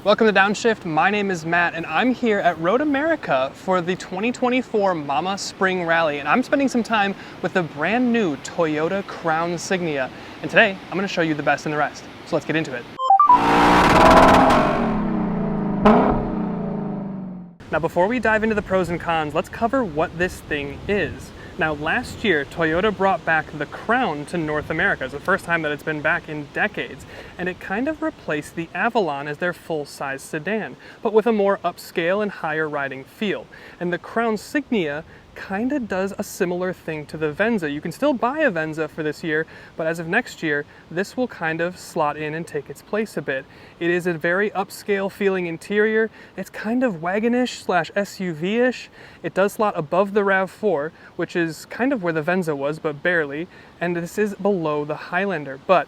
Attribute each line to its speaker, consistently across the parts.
Speaker 1: Welcome to Downshift. My name is Matt and I'm here at Road America for the 2024 Mama Spring Rally, and I'm spending some time with the brand new Toyota Crown Signia. And today I'm going to show you the best and the rest. So let's get into it. Now before we dive into the pros and cons, let's cover what this thing is. Now last year, Toyota brought back the Crown to North America. It's the first time that it's been back in decades, and it kind of replaced the Avalon as their full-size sedan, but with a more upscale and higher riding feel. And the Crown Signia kind of does a similar thing to the Venza. You can still buy a Venza for this year, but as of next year, this will kind of slot in and take its place a bit. It is a very upscale feeling interior. It's kind of wagonish slash SUV-ish. It does slot above the RAV4, which is kind of where the Venza was, but barely, and this is below the Highlander, but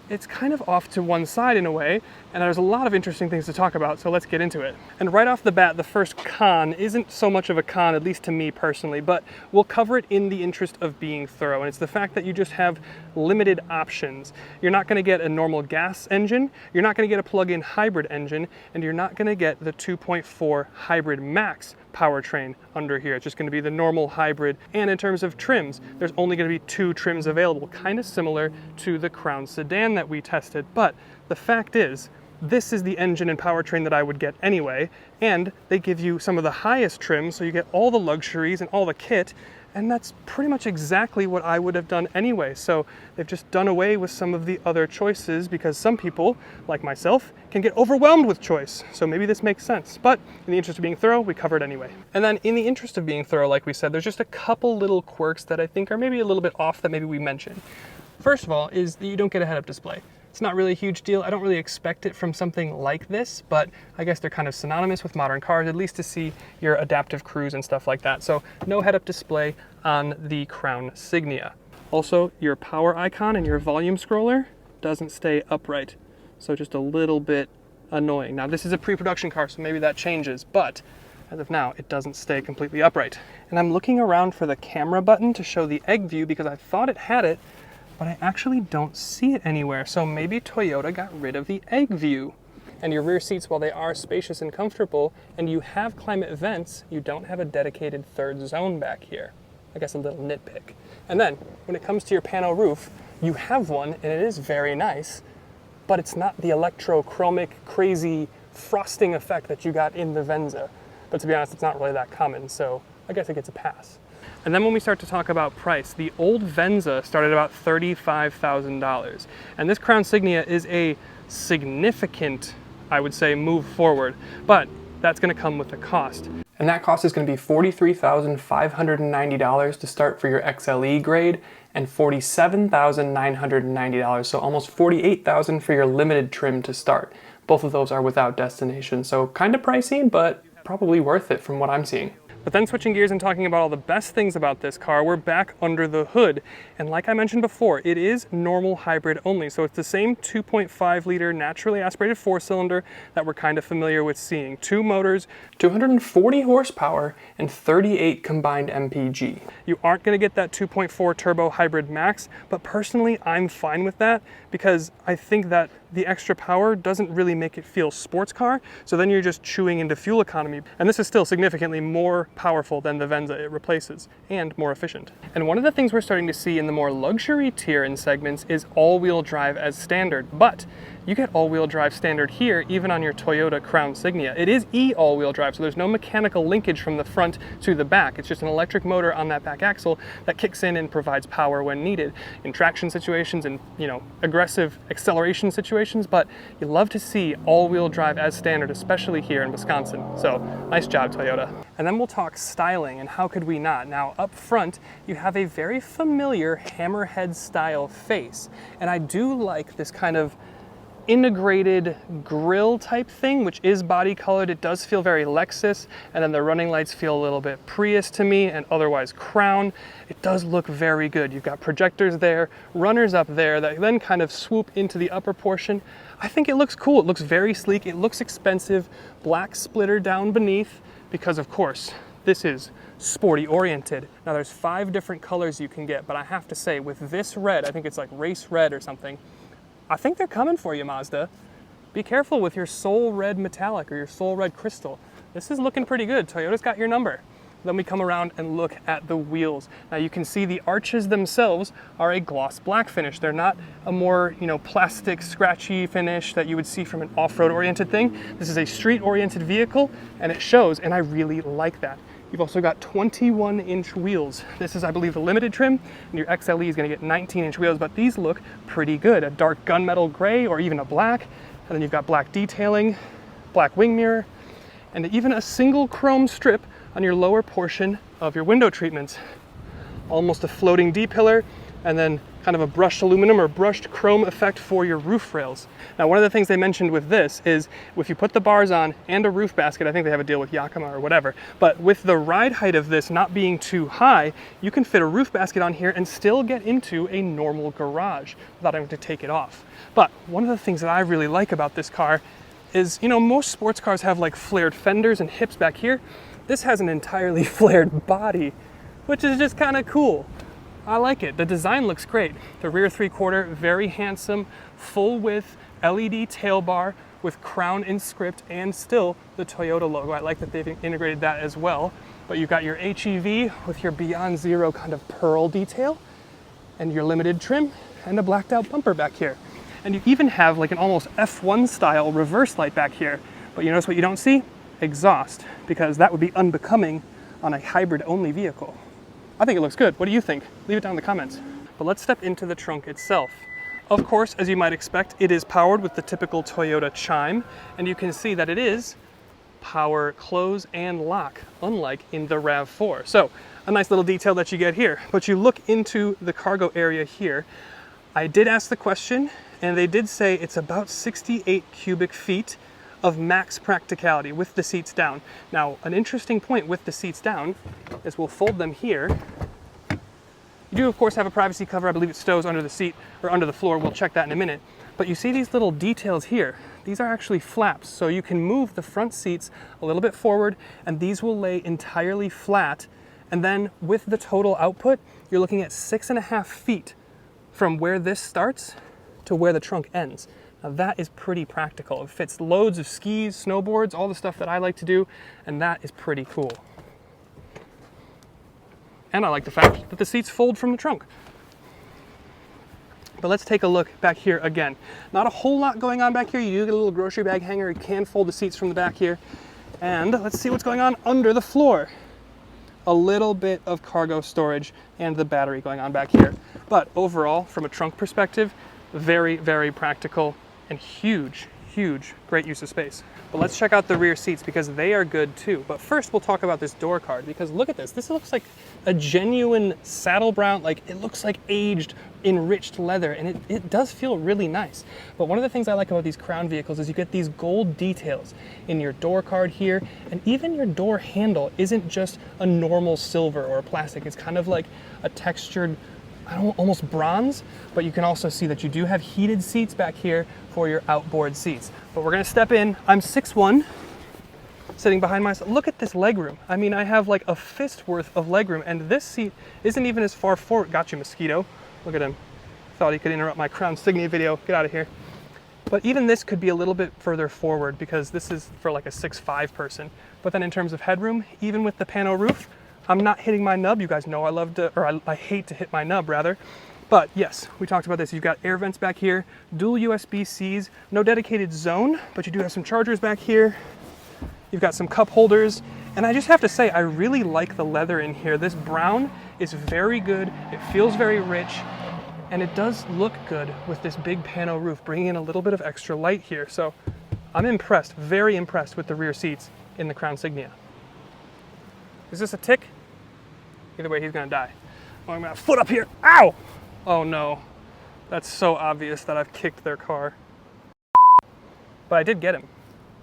Speaker 1: it's kind of off to one side in a way, and there's a lot of interesting things to talk about, so let's get into it. And right off the bat, the first con isn't so much of a con, at least to me personally, but we'll cover it in the interest of being thorough, and it's the fact that you just have limited options. You're not gonna get a normal gas engine, you're not gonna get a plug-in hybrid engine, and you're not gonna get the 2.4 hybrid max powertrain under here. It's just going to be the normal hybrid. And in terms of trims, there's only going to be 2 trims available, kind of similar to the Crown sedan that we tested. But the fact is, this is the engine and powertrain that I would get anyway, and they give you some of the highest trims, so you get all the luxuries and all the kit, and that's pretty much exactly what I would have done anyway. So they've just done away with some of the other choices because some people, like myself, can get overwhelmed with choice. So maybe this makes sense, but in the interest of being thorough, we cover it anyway. And then in the interest of being thorough, like we said, there's just a couple little quirks that I think are maybe a little bit off that maybe we mentioned. First of all is that you don't get a head-up display. It's not really a huge deal. I don't really expect it from something like this, but I guess they're kind of synonymous with modern cars, at least to see your adaptive cruise and stuff like that. So no head-up display on the Crown Signia. Also, your power icon and your volume scroller doesn't stay upright, so just a little bit annoying. Now this is a pre-production car, so maybe that changes, but as of now, it doesn't stay completely upright. And I'm looking around for the camera button to show the egg view because I thought it had it, but I actually don't see it anywhere. So maybe Toyota got rid of the egg view. And your rear seats, while they are spacious and comfortable, and you have climate vents, you don't have a dedicated third zone back here. I guess a little nitpick. And then, when it comes to your pano roof, you have one, and it is very nice, but it's not the electrochromic, crazy frosting effect that you got in the Venza. But to be honest, it's not really that common, so I guess it gets a pass. And then when we start to talk about price, the old Venza started about $35,000. And this Crown Signia is a significant, I would say, move forward, but that's gonna come with a cost. And that cost is gonna be $43,590 to start for your XLE grade and $47,990, so almost $48,000 for your limited trim to start. Both of those are without destination, so kind of pricey, but probably worth it from what I'm seeing. But then switching gears and talking about all the best things about this car, we're back under the hood. And like I mentioned before, it is normal hybrid only. So it's the same 2.5 liter naturally aspirated 4-cylinder that we're kind of familiar with seeing. 2 motors, 240 horsepower, and 38 combined MPG. You aren't gonna get that 2.4 turbo hybrid max, but personally, I'm fine with that because I think that the extra power doesn't really make it feel sports car, so then you're just chewing into fuel economy. And this is still significantly more powerful than the Venza it replaces, and more efficient. And one of the things we're starting to see in the more luxury tier and segments is all-wheel drive as standard, but you get all-wheel drive standard here even on your Toyota Crown Signia. It is all-wheel drive, so there's no mechanical linkage from the front to the back. It's just an electric motor on that back axle that kicks in and provides power when needed in traction situations and, you know, aggressive acceleration situations, but you love to see all-wheel drive as standard, especially here in Wisconsin. So nice job, Toyota. And then we'll talk styling, and how could we not? Now up front, you have a very familiar hammerhead style face, and I do like this kind of integrated grille type thing, which is body colored. It does feel very Lexus, and then the running lights feel a little bit Prius to me, and otherwise Crown. It does look very good. You've got projectors there, runners up there that then kind of swoop into the upper portion. I think it looks cool. It looks very sleek. It looks expensive. Black splitter down beneath, because of course, this is sporty oriented. Now there's 5 different colors you can get, but I have to say with this red, I think it's like race red or something, I think they're coming for you, Mazda. be careful with your Soul Red Metallic or your Soul Red Crystal. This is looking pretty good. Toyota's got your number. Then we come around and look at the wheels. Now you can see the arches themselves are a gloss black finish. They're not a more, plastic, scratchy finish that you would see from an off-road oriented thing. This is a street oriented vehicle and it shows, and I really like that. You've also got 21-inch wheels. This is, I believe, the limited trim, and your XLE is gonna get 19-inch wheels, but these look pretty good. A dark gunmetal gray or even a black, and then you've got black detailing, black wing mirror, and even a single chrome strip on your lower portion of your window treatments. Almost a floating D-pillar, and then kind of a brushed aluminum or brushed chrome effect for your roof rails. Now, one of the things they mentioned with this is if you put the bars on and a roof basket, I think they have a deal with Yakima or whatever, but with the ride height of this not being too high, you can fit a roof basket on here and still get into a normal garage without having to take it off. But one of the things that I really like about this car is, most sports cars have like flared fenders and hips back here. This has an entirely flared body, which is just kind of cool. I like it. The design looks great. The rear 3/4, very handsome, full width LED tail bar with Crown in script and still the Toyota logo. I like that they've integrated that as well. But you've got your HEV with your Beyond Zero kind of pearl detail and your limited trim and a blacked out bumper back here. And you even have like an almost F1 style reverse light back here. But you notice what you don't see? Exhaust, because that would be unbecoming on a hybrid only vehicle. I think it looks good. What do you think? Leave it down in the comments. But let's step into the trunk itself. Of course, as you might expect, it is powered with the typical Toyota chime, and you can see that it is power close and lock, unlike in the RAV4. So a nice little detail that you get here. But you look into the cargo area here. I did ask the question, and they did say it's about 68 cubic feet of max practicality with the seats down. Now, an interesting point with the seats down is we'll fold them here. You do, of course, have a privacy cover. I believe it stows under the seat or under the floor. We'll check that in a minute. But you see these little details here. These are actually flaps, so you can move the front seats a little bit forward, and these will lay entirely flat. And then with the total output, you're looking at 6.5 feet from where this starts to where the trunk ends. Now that is pretty practical. It fits loads of skis, snowboards, all the stuff that I like to do, and that is pretty cool. And I like the fact that the seats fold from the trunk. But let's take a look back here again. Not a whole lot going on back here. You do get a little grocery bag hanger. You can fold the seats from the back here. And let's see what's going on under the floor. A little bit of cargo storage and the battery going on back here. But overall, from a trunk perspective, very, very practical and huge, great use of space. But let's check out the rear seats because they are good too. But first we'll talk about this door card because look at this. This looks like a genuine saddle brown, like it looks like aged, enriched leather, and it does feel really nice. But one of the things I like about these Crown vehicles is you get these gold details in your door card here, and even your door handle isn't just a normal silver or a plastic. It's kind of like a textured, almost bronze, but you can also see that you do have heated seats back here for your outboard seats. But we're gonna step in. I'm 6'1", sitting behind myself. Look at this legroom. I mean, I have like a fist worth of legroom, and this seat isn't even as far forward. Got you, mosquito. Look at him. Thought he could interrupt my Crown Signia video. Get out of here. But even this could be a little bit further forward because this is for like a 6'5" person. But then in terms of headroom, even with the pano roof, I'm not hitting my nub. You guys know I hate to hit my nub rather. But yes, we talked about this. You've got air vents back here, dual USB-Cs, no dedicated zone, but you do have some chargers back here. You've got some cup holders. And I just have to say, I really like the leather in here. This brown is very good. It feels very rich. And it does look good with this big pano roof, bringing in a little bit of extra light here. So I'm impressed, very impressed with the rear seats in the Crown Signia. Is this a tick? Either way, he's gonna die. Oh, I'm gonna foot up here. Ow! Oh no. That's so obvious that I've kicked their car. But I did get him.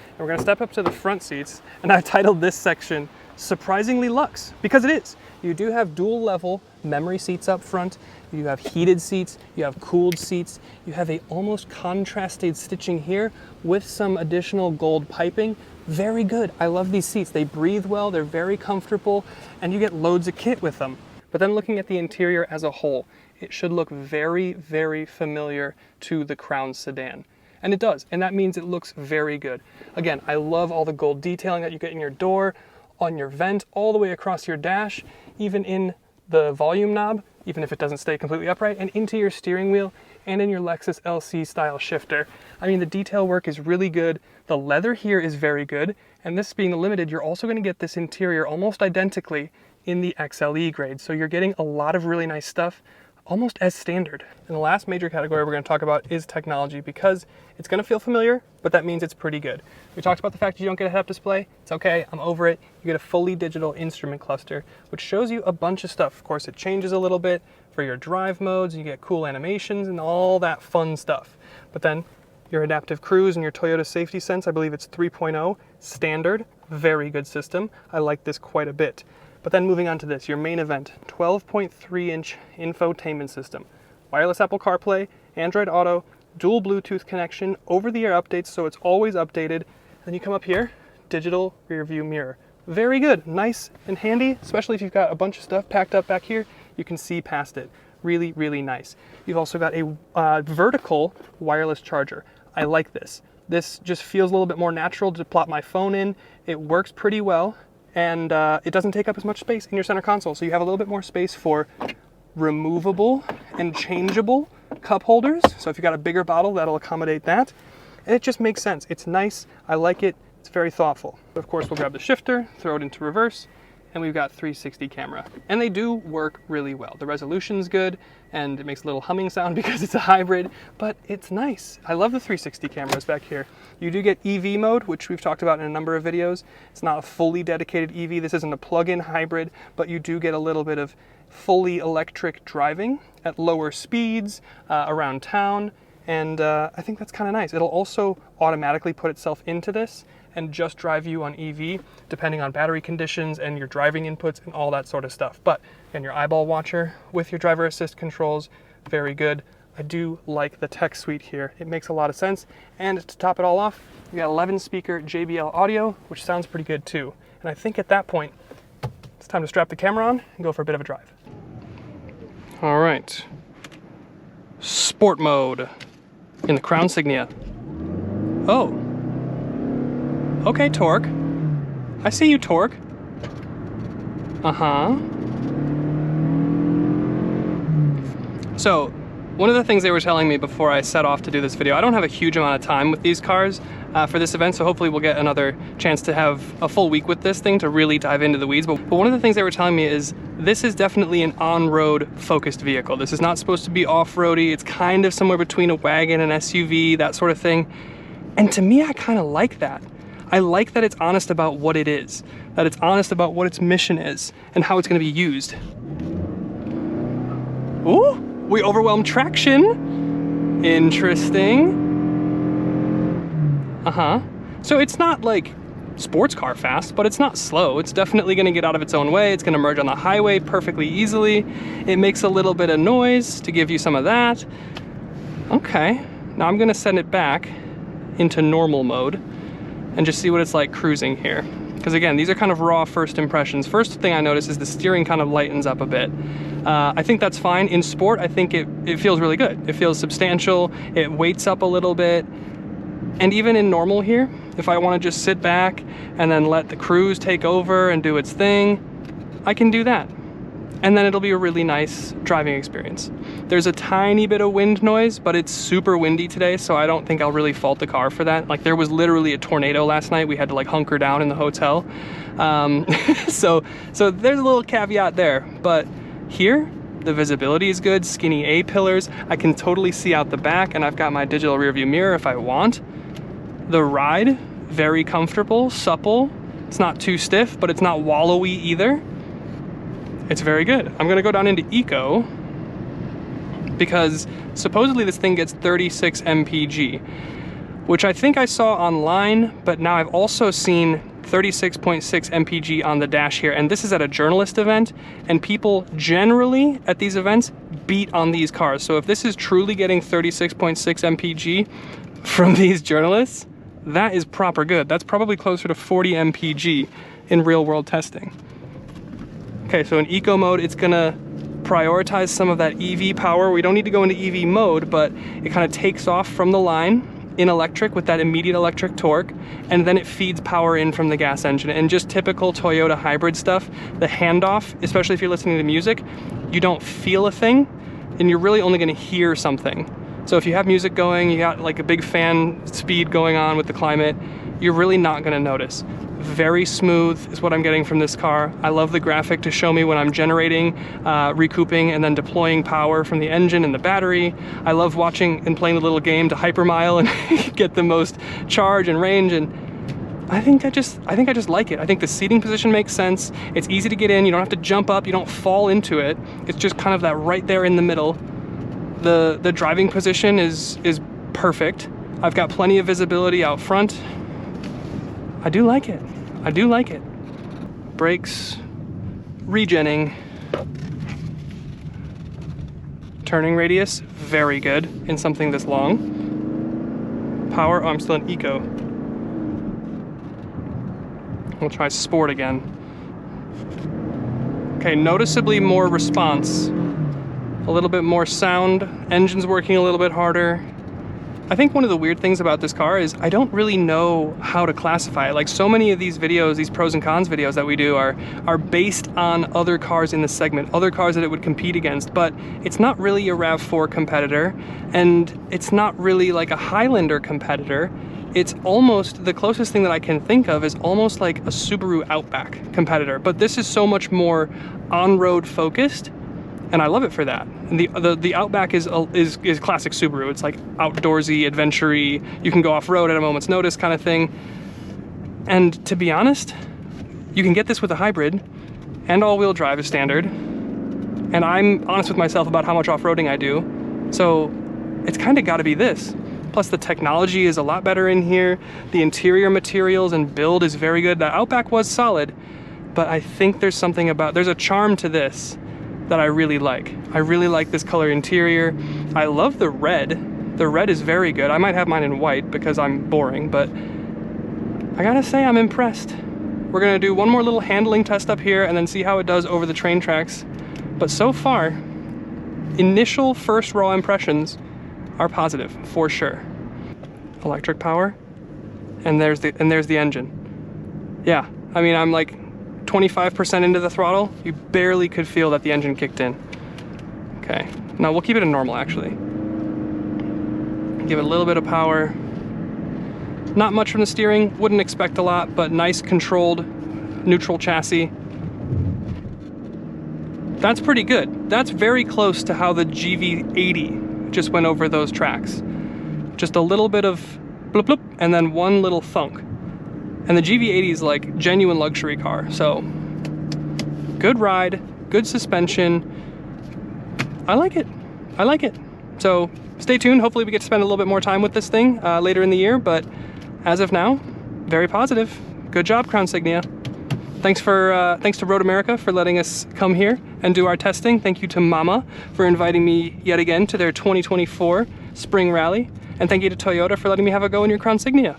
Speaker 1: And we're gonna step up to the front seats, and I've titled this section Surprisingly Luxe, because it is. You do have dual level memory seats up front, you have heated seats, you have cooled seats, you have a almost contrasted stitching here with some additional gold piping. Very good. I love these seats. They breathe well, they're very comfortable, and you get loads of kit with them. But then looking at the interior as a whole, it should look very, very familiar to the Crown sedan. And it does, and that means it looks very good. Again, I love all the gold detailing that you get in your door, on your vent, all the way across your dash, even in the volume knob, even if it doesn't stay completely upright, and into your steering wheel, and in your Lexus LC style shifter. I mean, the detail work is really good. The leather here is very good, and this being the Limited, you're also going to get this interior almost identically in the XLE grade. So you're getting a lot of really nice stuff, almost as standard. And the last major category we're going to talk about is technology, because it's going to feel familiar, but that means it's pretty good. We talked about the fact you don't get a head-up display. It's okay, I'm over it. You get a fully digital instrument cluster, which shows you a bunch of stuff. Of course, it changes a little bit for your drive modes, you get cool animations and all that fun stuff. But then your adaptive cruise and your Toyota safety sense, I believe it's 3.0, standard, very good system. I like this quite a bit. But then moving on to this, your main event, 12.3-inch infotainment system, wireless Apple CarPlay, Android Auto, dual Bluetooth connection, over-the-air updates, so it's always updated. Then you come up here, digital rear view mirror. Very good, nice and handy, especially if you've got a bunch of stuff packed up back here, you can see past it. Really, really nice. You've also got a vertical wireless charger. I like this. This just feels a little bit more natural to plop my phone in. It works pretty well, and it doesn't take up as much space in your center console, so you have a little bit more space for removable and changeable cup holders. So if you've got a bigger bottle, that'll accommodate that. And it just makes sense. It's nice. I like it. It's very thoughtful. Of course, we'll grab the shifter, throw it into reverse, and we've got 360 camera. And they do work really well. The resolution's good, and it makes a little humming sound because it's a hybrid, but it's nice. I love the 360 cameras back here. You do get EV mode, which we've talked about in a number of videos. It's not a fully dedicated EV. This isn't a plug-in hybrid, but you do get a little bit of fully electric driving at lower speeds around town. And I think that's kind of nice. It'll also automatically put itself into this and just drive you on EV, depending on battery conditions and your driving inputs and all that sort of stuff. But again, your eyeball watcher with your driver assist controls, very good. I do like the tech suite here. It makes a lot of sense. And to top it all off, you got 11 speaker JBL audio, which sounds pretty good too. And I think at that point, it's time to strap the camera on and go for a bit of a drive. All right, sport mode in the Crown Signia. Oh. Okay, Torque. I see you, Torque. Uh-huh. So, one of the things they were telling me before I set off to do this video, I don't have a huge amount of time with these cars for this event, so hopefully we'll get another chance to have a full week with this thing to really dive into the weeds. But one of the things they were telling me is this is definitely an on-road focused vehicle. This is not supposed to be off-roady. It's kind of somewhere between a wagon and SUV, that sort of thing. And to me, I kind of like that. I like that it's honest about what it is, that it's honest about what its mission is and how it's going to be used. Ooh, we overwhelmed traction. Interesting. Uh-huh. So it's not like sports car fast, but it's not slow. It's definitely going to get out of its own way. It's going to merge on the highway perfectly easily. It makes a little bit of noise to give you some of that. Okay, now I'm going to send it back into normal mode and just see what it's like cruising here. Because again, these are kind of raw first impressions. First thing I notice is the steering kind of lightens up a bit. I think that's fine. In sport, I think it feels really good. It feels substantial. It weights up a little bit. And even in normal here, if I want to just sit back and then let the cruise take over and do its thing, I can do that. And then it'll be a really nice driving experience. There's a tiny bit of wind noise, but it's super windy today, so I don't think I'll really fault the car for that. Like, there was literally a tornado last night. We had to like hunker down in the hotel. So there's a little caveat there, but here, the visibility is good, skinny A-pillars. I can totally see out the back, and I've got my digital rearview mirror if I want. The ride, very comfortable, supple. It's not too stiff, but it's not wallowy either. It's very good. I'm gonna go down into Eco because supposedly this thing gets 36 mpg, which I think I saw online, but now I've also seen 36.6 mpg on the dash here, and this is at a journalist event, and people generally at these events beat on these cars. So if this is truly getting 36.6 mpg from these journalists, that is proper good. That's probably closer to 40 mpg in real world testing. Okay, so in eco mode, it's gonna prioritize some of that EV power. We don't need to go into EV mode, but it kind of takes off from the line in electric with that immediate electric torque, and then it feeds power in from the gas engine. And just typical Toyota hybrid stuff, the handoff, especially if you're listening to music, you don't feel a thing, and you're really only gonna hear something. So if you have music going, you got like a big fan speed going on with the climate, you're really not gonna notice. Very smooth is what I'm getting from this car. I love the graphic to show me when I'm generating, recouping, and then deploying power from the engine and the battery. I love watching and playing the little game to hypermile and get the most charge and range, and I think I just like it. I think the seating position makes sense. It's easy to get in, you don't have to jump up, you don't fall into it. It's just kind of that right there in the middle. The driving position is perfect. I've got plenty of visibility out front. I do like it. I do like it. Brakes, regenning. Turning radius, very good in something this long. Power, oh, I'm still in eco. We'll try sport again. Okay, noticeably more response. A little bit more sound. Engine's working a little bit harder. I think one of the weird things about this car is I don't really know how to classify it. Like, so many of these videos, these pros and cons videos that we do are based on other cars in the segment, other cars that it would compete against, but it's not really a RAV4 competitor, and it's not really like a Highlander competitor. It's almost, the closest thing that I can think of is almost like a Subaru Outback competitor, but this is so much more on-road focused, and I love it for that. And the Outback is classic Subaru. It's like outdoorsy, adventure-y, you can go off-road at a moment's notice kind of thing. And to be honest, you can get this with a hybrid, and all-wheel drive is standard. And I'm honest with myself about how much off-roading I do, so it's kind of got to be this. Plus the technology is a lot better in here. The interior materials and build is very good. The Outback was solid, but I think there's something about, there's a charm to this that I really like. I really like this color interior. I love the red. The red is very good. I might have mine in white because I'm boring, but I gotta say I'm impressed. We're gonna do one more little handling test up here and then see how it does over the train tracks. But so far, initial first raw impressions are positive, for sure. Electric power, and there's the engine. Yeah, I mean, I'm like 25% into the throttle, you barely could feel that the engine kicked in. Okay, now we'll keep it in normal actually. Give it a little bit of power. Not much from the steering, wouldn't expect a lot, but nice controlled neutral chassis. That's pretty good. That's very close to how the GV80 just went over those tracks. Just a little bit of bloop bloop, and then one little thunk. And the GV80 is like genuine luxury car, so good ride, good suspension. I like it. I like it. So stay tuned. Hopefully we get to spend a little bit more time with this thing later in the year, but as of now, very positive. Good job, Crown Signia. Thanks to Road America for letting us come here and do our testing. Thank you to Mama for inviting me yet again to their 2024 Spring Rally. And thank you to Toyota for letting me have a go in your Crown Signia.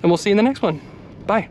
Speaker 1: And we'll see you in the next one. Bye.